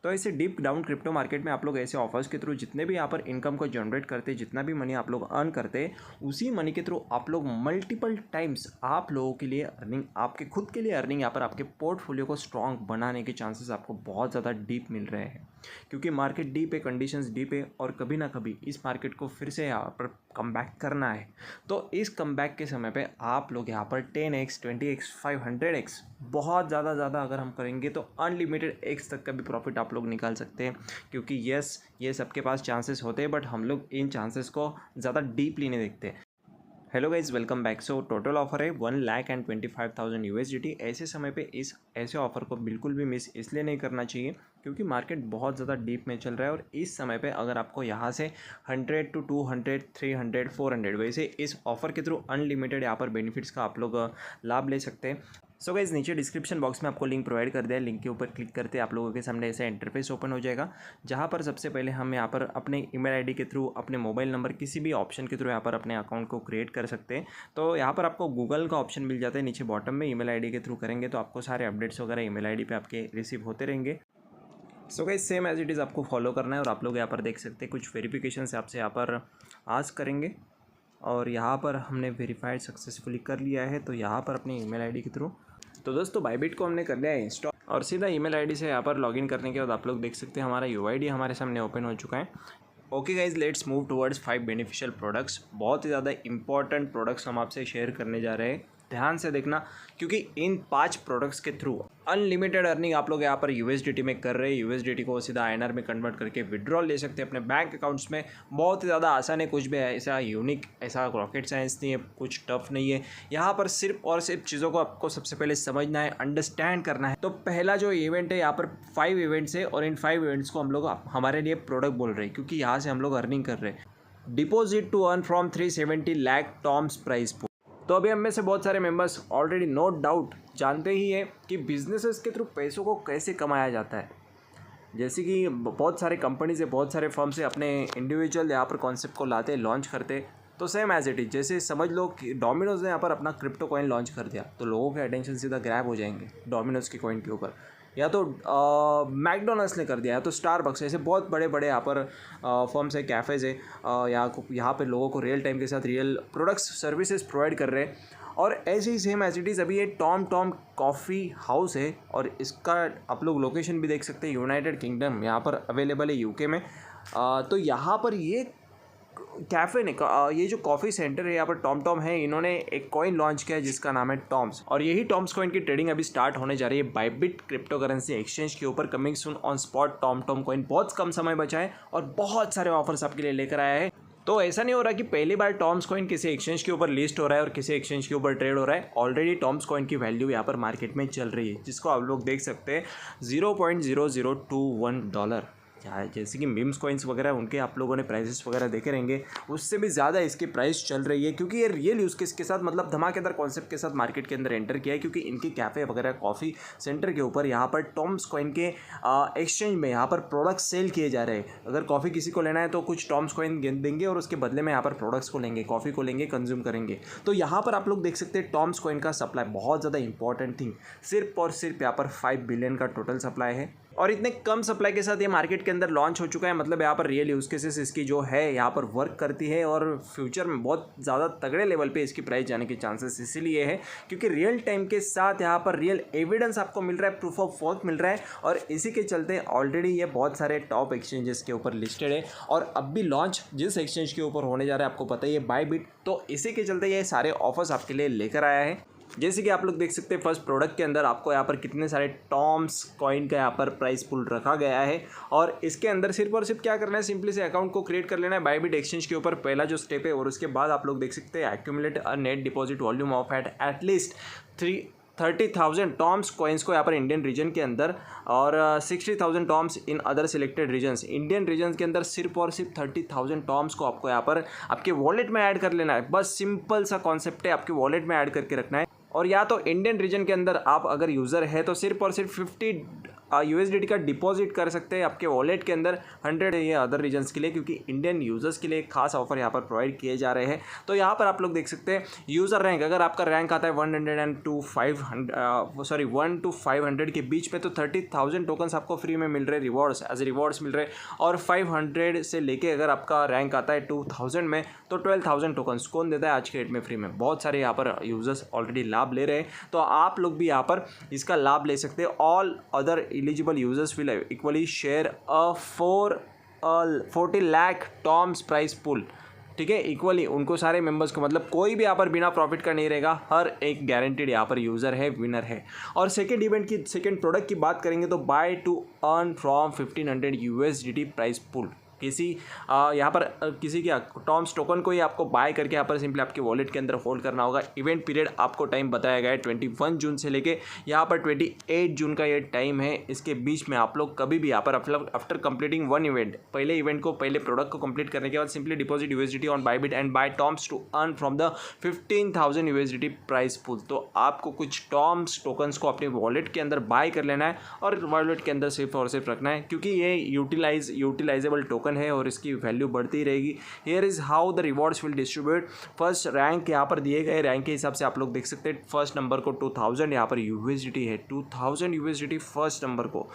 तो ऐसे deep down crypto market में आप लोग ऐसे ऑफर्स के थ्रू जितने भी यहाँ पर इनकम को जनरेट करते, जितना भी मनी आप लोग अर्न करते, उसी मनी के थ्रू आप लोग मल्टीपल टाइम्स आप लोगों के लिए अर्निंग, आपके खुद के लिए अर्निंग, यहाँ पर आपके पोर्टफोलियो को स्ट्रॉन्ग बनाने के चांसेस आपको बहुत ज़्यादा डीप मिल रहे हैं। क्योंकि मार्केट डीप है, कंडीशंस डीप है और कभी ना कभी इस मार्केट को फिर से यहाँ पर कम बैक करना है। तो इस कम बैक के समय पे आप लोग यहाँ पर 10x, 20x, 500x बहुत ज़्यादा अगर हम करेंगे तो अनलिमिटेड x तक का भी प्रॉफिट आप लोग निकाल सकते हैं। क्योंकि यस, ये सबके पास चांसेस होते हैं, बट हम लोग इन चांसेस को ज़्यादा डीपली नहीं देखते। Hello guys, welcome back. So total offer है 1,25,000 USDT। ऐसे समय पे ऐसे ऑफर को बिल्कुल भी मिस इसलिए नहीं करना चाहिए क्योंकि मार्केट बहुत ज़्यादा डीप में चल रहा है और इस समय पे अगर आपको यहाँ से 100 to 200, 300, 400 वैसे इस ऑफ़र के थ्रू अनलिमिटेड यहाँ पर बेनिफिट्स का आप लोग लाभ ले सकते हैं। सो गाइज, नीचे डिस्क्रिप्शन बॉक्स में आपको लिंक प्रोवाइड कर दिया है। लिंक के ऊपर क्लिक करते आप लोगों के सामने ऐसा इंटरफेस ओपन हो जाएगा, जहाँ पर सबसे पहले हम यहाँ पर अपने ईमेल आईडी के थ्रू, अपने मोबाइल नंबर, किसी भी ऑप्शन के थ्रू यहाँ पर अपने अकाउंट को क्रिएट कर सकते हैं। तो यहाँ पर आपको गूगल का ऑप्शन मिल जाता है नीचे बॉटम में। ईमेल आईडी के थ्रू करेंगे तो आपको सारे अपडेट्स वगैरह ईमेल आईडी पे आपके रिसीव होते रहेंगे। So guys, same as it is आपको फॉलो करना है और आप लोग यहाँ पर देख सकते हैं कुछ वेरिफिकेशन से आपसे यहाँ पर आस्क करेंगे और यहाँ पर हमने वेरीफाइड सक्सेसफुली कर लिया है। तो यहाँ पर अपनी ईमेल आईडी के थ्रू, तो दोस्तों बायबिट को हमने कर लिया है इंस्टॉल और सीधा ईमेल आईडी से यहाँ पर लॉगिन करने के बाद आप लोग देख सकते हैं हमारा यूआईडी हमारे सामने ओपन हो चुका है। Okay guys, let's move towards 5 beneficial products. बहुत ही ज़्यादा इंपॉर्टेंट प्रोडक्ट्स हम आपसे शेयर करने जा रहे हैं, ध्यान से देखना, क्योंकि इन 5 प्रोडक्ट्स के थ्रू अनलिमिटेड अर्निंग आप लोग यहाँ पर USDT में कर रहे हैं। USDT को सीधा INR में कन्वर्ट करके विड्रॉल ले सकते हैं अपने बैंक अकाउंट्स में। बहुत ही ज़्यादा आसान है, कुछ भी ऐसा यूनिक, ऐसा रॉकेट साइंस नहीं है, कुछ टफ नहीं है। यहाँ पर सिर्फ और सिर्फ चीज़ों को आपको सबसे पहले समझना है, अंडरस्टैंड करना है। तो पहला जो इवेंट है, यहाँ पर 5 इवेंट्स है और इन 5 इवेंट्स को हम लोग हमारे लिए प्रोडक्ट बोल रहे हैं क्योंकि यहाँ से हम लोग अर्निंग कर रहे हैं। Deposit to earn from 370 lakh Toms price pool. तो अभी हम में से बहुत सारे मेंबर्स ऑलरेडी नो डाउट जानते ही हैं कि बिजनेसेस के थ्रू पैसों को कैसे कमाया जाता है। जैसे कि बहुत सारे कंपनीज है, बहुत सारे फर्म से अपने इंडिविजुअल यहाँ पर कॉन्सेप्ट को लाते, लॉन्च करते। तो सेम एज इट इज, जैसे समझ लो कि डोमिनोज ने यहाँ पर अपना क्रिप्टो कॉइन लॉन्च कर दिया तो लोगों के अटेंशन सीधा ग्रैब हो जाएंगे डोमिनोज की कॉइन के ऊपर, या तो मैकडोनल्ड्स ने कर दिया, या तो स्टारबक्स, ऐसे बहुत बड़े बड़े यहाँ पर फर्म्स है, कैफ़ेज़ है, यहाँ पे लोगों को रियल टाइम के साथ रियल प्रोडक्ट्स सर्विसेज प्रोवाइड कर रहे हैं। और ऐसे ही सेम एज इट इज़ अभी ये टॉम कॉफ़ी हाउस है और इसका आप लोग लोकेशन भी देख सकते हैं, यूनाइटेड किंगडम यहाँ पर अवेलेबल है, यूके में। तो यहाँ पर ये कैफ़े ने ये जो कॉफ़ी सेंटर है यहाँ पर टॉम है, इन्होंने एक कॉइन लॉन्च किया है जिसका नाम है टॉम्स, और यही टॉम्स कॉइन की ट्रेडिंग अभी स्टार्ट होने जा रही है बायबिट क्रिप्टो करेंसी एक्सचेंज के ऊपर। Coming soon on spot Tom coin. बहुत कम समय बचा है और बहुत सारे ऑफर्स आपके लिए लेकर आया है। तो ऐसा नहीं हो रहा कि पहली बार टॉम्स कॉइन किसी एक्सचेंज के ऊपर लिस्ट हो रहा है और किसी एक्सचेंज के ऊपर ट्रेड हो रहा है। ऑलरेडी टॉम्स कॉइन की वैल्यू यहाँ पर मार्केट में चल रही है, जिसको आप लोग देख सकते हैं $0.0021। जैसे कि मीम्स कॉइन्स वगैरह, उनके आप लोगों ने प्राइसेस वगैरह देखे रहेंगे, उससे भी ज़्यादा इसकी प्राइस चल रही है क्योंकि ये रियल यूज़ केस के साथ, मतलब धमाकेदार कॉन्सेप्ट के साथ मार्केट के अंदर एंटर किया है। क्योंकि इनके कैफ़े वगैरह, कॉफ़ी सेंटर के ऊपर यहाँ पर टॉम्स कॉइन के एक्सचेंज में यहाँ पर प्रोडक्ट्स सेल किए जा रहे हैं। अगर कॉफ़ी किसी को लेना है तो कुछ टॉम्स कॉइन देंगे और उसके बदले में यहाँ पर प्रोडक्ट्स को लेंगे, कॉफ़ी को लेंगे, कंज्यूम करेंगे। तो यहाँ पर आप लोग देख सकते हैं टॉम्स कॉइन का सप्लाई बहुत ज़्यादा इंपॉर्टेंट थिंग, सिर्फ और सिर्फ यहाँ पर 5 बिलियन का टोटल सप्लाई है और इतने कम सप्लाई के साथ ये मार्केट के अंदर लॉन्च हो चुका है। मतलब यहाँ पर रियल यूज़ केसेस इसकी जो है यहाँ पर वर्क करती है और फ्यूचर में बहुत ज़्यादा तगड़े लेवल पे इसकी प्राइस जाने के चांसेस इसीलिए है क्योंकि रियल टाइम के साथ यहाँ पर रियल एविडेंस आपको मिल रहा है, प्रूफ ऑफ वर्क मिल रहा है और इसी के चलते ऑलरेडी ये बहुत सारे टॉप एक्सचेंजेस के ऊपर लिस्टेड है। और अब भी लॉन्च जिस एक्सचेंज के ऊपर होने जा रहा है आपको पता ही है, बायबिट। तो इसी के चलते ये सारे ऑफर्स आपके लिए लेकर आया है। जैसे कि आप लोग देख सकते हैं फर्स्ट प्रोडक्ट के अंदर आपको यहाँ पर कितने सारे टॉम्स कॉइन का यहाँ पर प्राइस पूल रखा गया है और इसके अंदर सिर्फ और सिर्फ क्या करना है, सिंपली से अकाउंट को क्रिएट कर लेना है बायबिट एक्सचेंज के ऊपर, पहला जो स्टेप है। और उसके बाद आप लोग देख सकते हैं accumulate a net deposit volume of at least 30,000 Toms coins को यहाँ पर इंडियन रीजन के अंदर और 60,000 Toms in other selected regions. Indian regions के अंदर सिर्फ और सिर्फ 30,000 टॉम्स को आपको यहाँ पर आपके वॉलेट में ऐड कर लेना है। बस सिंपल सा कॉन्सेप्ट है, आपके वॉलेट में ऐड करके रखना है। और या तो इंडियन रीजन के अंदर आप अगर यूज़र है तो सिर्फ और सिर्फ USDT का डिपॉजिट कर सकते हैं आपके वॉलेट के अंदर 100 ये अदर रीजन्स के लिए, क्योंकि इंडियन यूज़र्स के लिए खास ऑफर यहाँ पर प्रोवाइड किए जा रहे हैं। तो यहाँ पर आप लोग देख सकते हैं यूज़र रैंक, अगर आपका रैंक आता है 100 to 500 के बीच में, तो 30,000 टोकन्स आपको फ्री में मिल रहे, रिवॉर्ड्स एज रिवॉर्ड्स मिल रहे। और 500 से लेके अगर आपका रैंक आता है 2000 में, तो 12,000 टोकन्स कौन देता है आज के डेट में फ्री में? बहुत सारे यहाँ पर यूज़र्स ऑलरेडी लाभ ले रहे हैं। तो आप लोग भी यहाँ पर इसका लाभ ले सकते हैं। All other eligible users will equally share a 40 lakh Toms price pool, ठीक है, इक्वली उनको सारे मेंबर्स को, मतलब कोई भी यहाँ पर बिना प्रॉफिट का नहीं रहेगा, हर एक गारंटीड यहाँ पर यूज़र है, विनर है। और सेकेंड इवेंट की सेकेंड प्रोडक्ट की बात करेंगे तो by two earn from 1500 USDT price pool. किसी यहाँ पर किसी की टॉम्स टोकन को ही आपको बाय करके यहाँ पर सिंपली आपके वॉलेट के अंदर होल्ड करना होगा। इवेंट पीरियड आपको टाइम बताया गया है 21 जून से लेके यहाँ पर 28 जून का ये टाइम है। इसके बीच में आप लोग कभी भी यहाँ पर आफ्टर कंप्लीटिंग वन इवेंट, पहले प्रोडक्ट को कंप्लीट करने के बाद simply deposit USDT on Bybit and buy Toms to earn from the 15,000 USDT price pool. तो आपको कुछ टॉम्स टोकन्स को अपने वॉलेट के अंदर बाय कर लेना है और वॉलेट के अंदर सिर्फ और सिर्फ रखना है, क्योंकि ये यूटिलाइजेबल टोकन है और इसकी वैल्यू बढ़ती रहेगी। Here is how the rewards will distribute. First rank यहाँ पर दिए गए रैंक के हिसाब से आप लोग देख सकते हैं, फर्स्ट नंबर को 2000 यहाँ पर USDT है, 2000 USDT फर्स्ट नंबर को।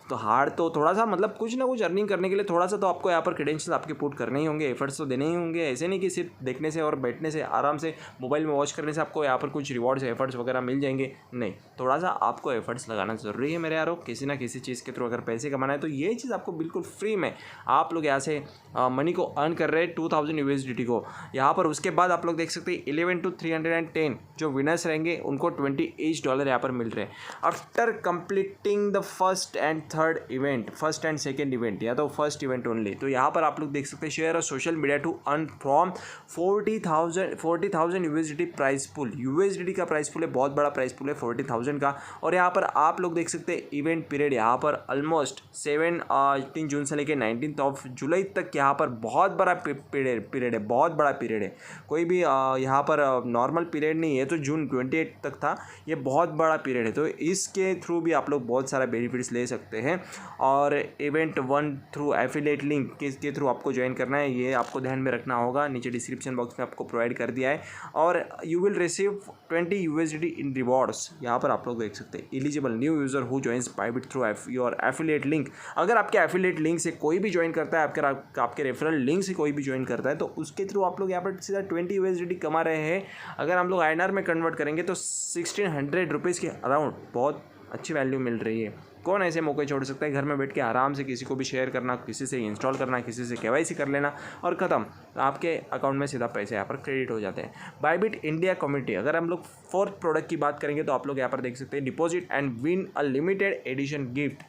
तो हार्ड तो थोड़ा सा, मतलब कुछ ना कुछ अर्निंग करने के लिए थोड़ा सा तो आपको यहाँ पर क्रेडेंशियल आपके पुट करने ही होंगे, एफर्ट्स तो देने ही होंगे। ऐसे नहीं कि सिर्फ देखने से और बैठने से, आराम से मोबाइल में वॉच करने से आपको यहाँ पर कुछ रिवॉर्ड्स एफर्ट्स वगैरह मिल जाएंगे, नहीं, थोड़ा सा आपको एफर्ट्स लगाना ज़रूरी है मेरे यारों। किसी ना किसी चीज़ के थ्रू अगर पैसे कमाना है तो ये चीज़ आपको बिल्कुल फ्री में आप लोग यहाँ से मनी को अर्न कर रहे हैं 2000 USDT को यहाँ पर। उसके बाद आप लोग देख सकते हैं 11 to 310 जो विनर्स रहेंगे उनको $20 यहाँ पर मिल रहे हैं after completing the first and third event, first and second event या तो फर्स्ट इवेंट ओनली। तो यहाँ पर आप लोग देख सकते हैं शेयर और social media to earn from 40,000 USDT price pool. USDT का प्राइस पूल है, बहुत बड़ा प्राइस पूल है 40,000 का। और यहाँ पर आप लोग देख सकते हैं इवेंट पीरियड यहाँ पर ऑलमोस्ट 17 जून से लेकर 19 जुलाई तक यहाँ पर बहुत बड़ा पीरियड है, बहुत बड़ा पीरियड है। कोई भी यहाँ पर नॉर्मल पीरियड नहीं है, तो जून 28 तक था, ये बहुत बड़ा पीरियड है। तो इसके थ्रू भी आप लोग बहुत सारा बेनिफिट्स ले सकते हैं। और इवेंट 1 थ्रू एफिलिएट लिंक के थ्रू आपको ज्वाइन करना है, ये आपको ध्यान में रखना होगा, नीचे डिस्क्रिप्शन बॉक्स में आपको प्रोवाइड कर दिया है। और you will receive 20 USDT in rewards, यहाँ पर आप लोग देख सकते हैं। Eligible new user who joins Bybit through your affiliate link. अगर आपके एफिलिएट लिंक से कोई भी ज्वाइन करता है, आपके रेफरल लिंक से कोई भी ज्वाइन करता है, तो उसके थ्रू आप लोग यहाँ पर सीधा 20 USDT कमा रहे हैं। अगर हम लोग INR में कन्वर्ट करेंगे तो 1600 रुपीज़ के अराउंड बहुत अच्छी वैल्यू मिल रही है। कौन ऐसे मौके छोड़ सकता है? घर में बैठ के आराम से किसी को भी शेयर करना, किसी से इंस्टॉल करना, किसी से KYC कर लेना और ख़त्म, आपके अकाउंट में सीधा पैसे यहाँ पर क्रेडिट हो जाते हैं। बायबिट इंडिया कम्युनिटी, अगर हम लोग फोर्थ प्रोडक्ट की बात करेंगे तो आप लोग यहाँ पर देख सकते हैं deposit and win a limited edition gift.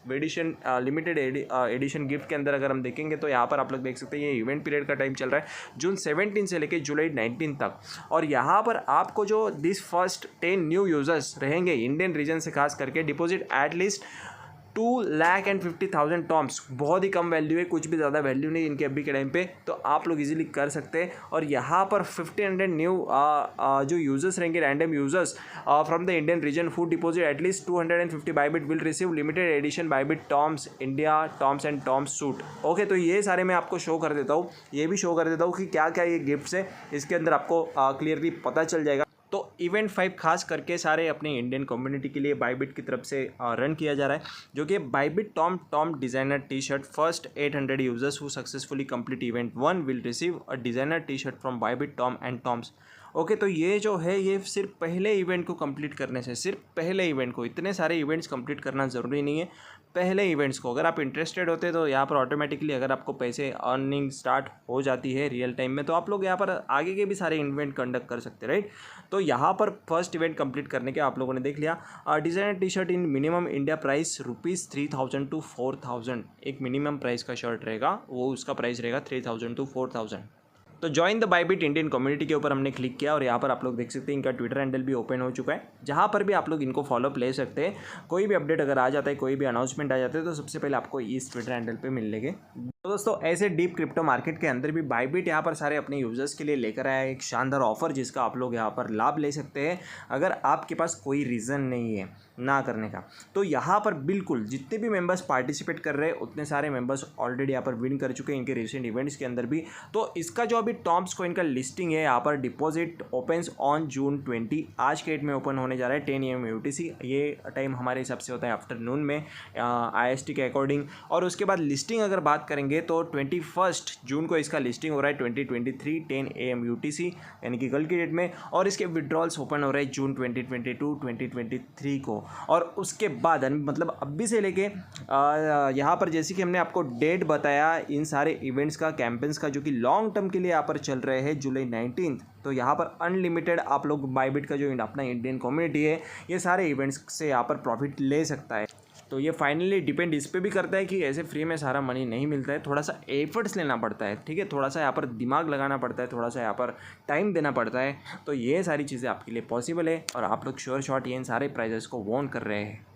Limited edition gift के अंदर अगर हम देखेंगे तो यहाँ पर आप लोग देख सकते हैं ये इवेंट पीरियड का टाइम चल रहा है जून 17 से लेकर जुलाई 19 तक। और यहाँ पर आपको जो दिस फर्स्ट 10 न्यू यूजर्स रहेंगे इंडियन रीजन से खास करके, डिपॉजिट एटलीस्ट 2,50,000 टॉम्स, बहुत ही कम वैल्यू है, कुछ भी ज़्यादा वैल्यू नहीं इनके अभी के टाइम पे, तो आप लोग इजीली कर सकते हैं। और यहाँ पर 1500 न्यू जो यूजर्स रहेंगे, random users from the Indian reason food deposit at least 250 Bybit will receive limited edition Bybit Tom's India Tom's and Tom's suit. Okay, तो ये सारे मैं आपको शो कर देता हूँ, ये भी शो कर देता हूँ कि क्या क्या ये गिफ्ट्स है, इसके अंदर आपको क्लियरली पता चल जाएगा। तो इवेंट 5 खास करके सारे अपने इंडियन कम्युनिटी के लिए बायबिट की तरफ से रन किया जा रहा है, जो कि Bybit Tom designer T shirt. First 800 users who successfully complete event 1 will receive a designer T shirt from Bybit Tom and Tom's. Okay, तो ये जो है ये सिर्फ पहले इवेंट को कंप्लीट करने से, सिर्फ पहले इवेंट को, इतने सारे इवेंट्स कंप्लीट करना ज़रूरी नहीं है, पहले इवेंट्स को अगर आप इंटरेस्टेड होते तो यहाँ पर ऑटोमेटिकली अगर आपको पैसे अर्निंग स्टार्ट हो जाती है रियल टाइम में, तो आप लोग यहाँ पर आगे के भी सारे इवेंट कंडक्ट कर सकते हैं, राइट। तो यहाँ पर फर्स्ट इवेंट कंप्लीट करने के आप लोगों ने देख लिया, designer T shirt in minimum India price ₹3,000 to 4,000, एक मिनिमम प्राइस का शर्ट रहेगा, वो उसका प्राइस रहेगा 3,000 to 4,000। तो join the Bybit Indian community के ऊपर हमने क्लिक किया और यहाँ पर आप लोग देख सकते हैं इनका ट्विटर हैंडल भी ओपन हो चुका है, जहाँ पर भी आप लोग इनको फॉलोअप ले सकते हैं। कोई भी अपडेट अगर आ जाता है, कोई भी अनाउंसमेंट आ जाता है, तो सबसे पहले आपको इस ट्विटर हैंडल पे मिल लेंगे। तो दोस्तों ऐसे डीप क्रिप्टो मार्केट के अंदर भी बायबिट यहाँ पर सारे अपने यूजर्स के लिए लेकर आया है एक शानदार ऑफर, जिसका आप लोग यहाँ पर लाभ ले सकते हैं अगर आपके पास कोई रीज़न नहीं है ना करने का। तो यहाँ पर बिल्कुल जितने भी मेंबर्स पार्टिसिपेट कर रहे हैं उतने सारे मेंबर्स ऑलरेडी यहाँ पर विन कर चुके हैं इनके रिसेंट इवेंट्स के अंदर भी। तो इसका जो अभी टॉम्स कॉइन का लिस्टिंग है यहाँ पर डिपॉजिट ओपन्स ऑन जून 20, आज के डेट में ओपन होने जा रहा है 10 AM UTC। ये टाइम हमारे हिसाब से होता है आफ्टरनून में IST के अकॉर्डिंग। और उसके बाद लिस्टिंग अगर बात करेंगे तो 21 जून को इसका लिस्टिंग हो रहा है 2023 10 AM UTC यानी कि कल की डेट में। और इसके विड्रॉल्स ओपन हो रहे हैं जून 2023 को। और उसके बाद मतलब अभी से लेके यहाँ पर जैसे कि हमने आपको डेट बताया इन सारे इवेंट्स का, कैंपेन्स का, जो कि लॉन्ग टर्म के लिए यहाँ पर चल रहे हैं जुलाई 19। तो यहाँ पर अनलिमिटेड आप लोग बायबिट का जो अपना इंडियन कम्युनिटी है ये सारे इवेंट्स से यहाँ पर प्रॉफिट ले सकता है। तो ये फाइनली डिपेंड इस पे भी करता है कि ऐसे फ्री में सारा मनी नहीं मिलता है, थोड़ा सा एफर्ट्स लेना पड़ता है, ठीक है, थोड़ा सा यहाँ पर दिमाग लगाना पड़ता है, थोड़ा सा यहाँ पर टाइम देना पड़ता है। तो ये सारी चीज़ें आपके लिए पॉसिबल है और आप लोग श्योर शॉट ये इन सारे प्राइजेस को वॉन कर रहे हैं।